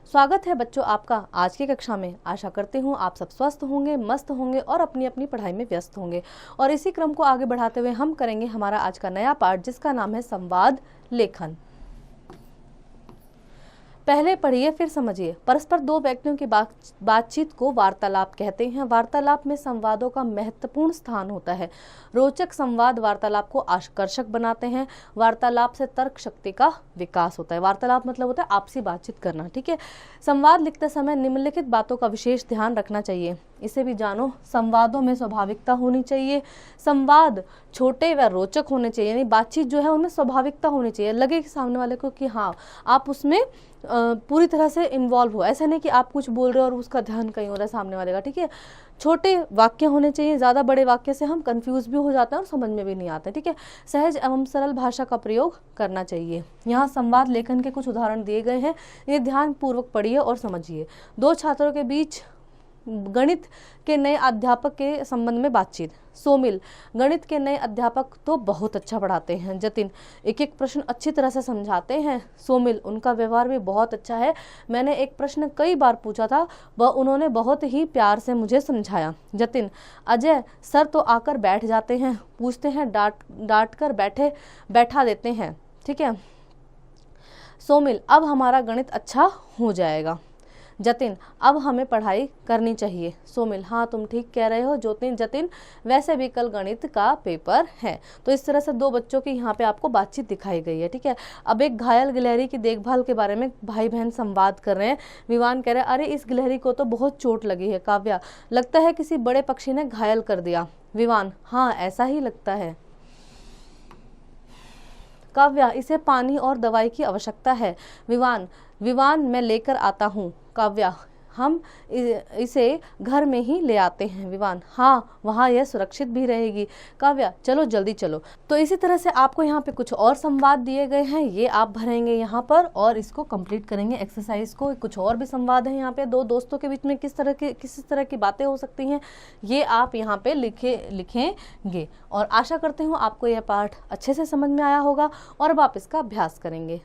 स्वागत है बच्चों आपका आज की कक्षा में। आशा करती हूँ आप सब स्वस्थ होंगे, मस्त होंगे और अपनी अपनी पढ़ाई में व्यस्त होंगे। और इसी क्रम को आगे बढ़ाते हुए हम करेंगे हमारा आज का नया पाठ, जिसका नाम है संवाद लेखन। पहले पढ़िए फिर समझिए। परस्पर दो व्यक्तियों की बातचीत को वार्तालाप कहते हैं। वार्तालाप में संवादों का महत्वपूर्ण स्थान होता है। रोचक संवाद वार्तालाप को आकर्षक बनाते हैं। वार्तालाप से तर्क शक्ति का विकास होता है। वार्तालाप मतलब होता है आपसी बातचीत करना, ठीक है। संवाद लिखते समय निम्नलिखित बातों का विशेष ध्यान रखना चाहिए। इसे भी जानो, संवादों में स्वाभाविकता होनी चाहिए। संवाद छोटे व रोचक होने चाहिए, यानी बातचीत जो है उनमें स्वाभाविकता होनी चाहिए। लगे कि सामने वाले को कि हाँ आप उसमें पूरी तरह से इन्वॉल्व हो। ऐसा नहीं कि आप कुछ बोल रहे हो और उसका ध्यान कहीं हो रहा है सामने वाले का, ठीक है। छोटे वाक्य होने चाहिए। ज़्यादा बड़े वाक्य से हम कंफ्यूज भी हो जाते हैं और समझ में भी नहीं आता, ठीक है। सहज एवं सरल भाषा का प्रयोग करना चाहिए। यहाँ संवाद लेखन के कुछ उदाहरण दिए गए हैं, ये ध्यान पूर्वक पढ़िए और समझिए। दो छात्रों के बीच गणित के नए अध्यापक के संबंध में बातचीत। सोमिल, गणित के नए अध्यापक तो बहुत अच्छा पढ़ाते हैं। जतिन, एक एक प्रश्न अच्छी तरह से समझाते हैं। सोमिल, उनका व्यवहार भी बहुत अच्छा है। मैंने एक प्रश्न कई बार पूछा था, वह उन्होंने बहुत ही प्यार से मुझे समझाया। जतिन, अजय सर तो आकर बैठ जाते हैं, पूछते हैं डांट कर बैठा देते हैं, ठीक है। सोमिल, अब हमारा गणित अच्छा हो जाएगा। जतिन, अब हमें पढ़ाई करनी चाहिए। सोमिल, हाँ तुम ठीक कह रहे हो जतिन, वैसे भी कल गणित का पेपर है। तो इस तरह से दो बच्चों की यहाँ पे आपको बातचीत दिखाई गई है, ठीक है। अब एक घायल गिलहरी की देखभाल के बारे में भाई बहन संवाद कर रहे हैं। विवान कह रहे हैं, अरे इस गिलहरी को तो बहुत चोट लगी है। काव्या, लगता है किसी बड़े पक्षी ने घायल कर दिया। विवान, हाँ ऐसा ही लगता है। काव्या, इसे पानी और दवाई की आवश्यकता है। विवान मैं लेकर आता हूँ। काव्या, हम इसे घर में ही ले आते हैं। विवान, हाँ वहाँ यह सुरक्षित भी रहेगी। काव्या, चलो जल्दी चलो। तो इसी तरह से आपको यहाँ पे कुछ और संवाद दिए गए हैं, ये आप भरेंगे यहाँ पर और इसको कंप्लीट करेंगे एक्सरसाइज को। कुछ और भी संवाद है यहाँ पे, दो दोस्तों के बीच में किस तरह की बातें हो सकती हैं, ये आप यहाँ पे लिखेंगे। और आशा करते हूँ आपको यह पाठ अच्छे से समझ में आया होगा और अब आप इसका अभ्यास करेंगे।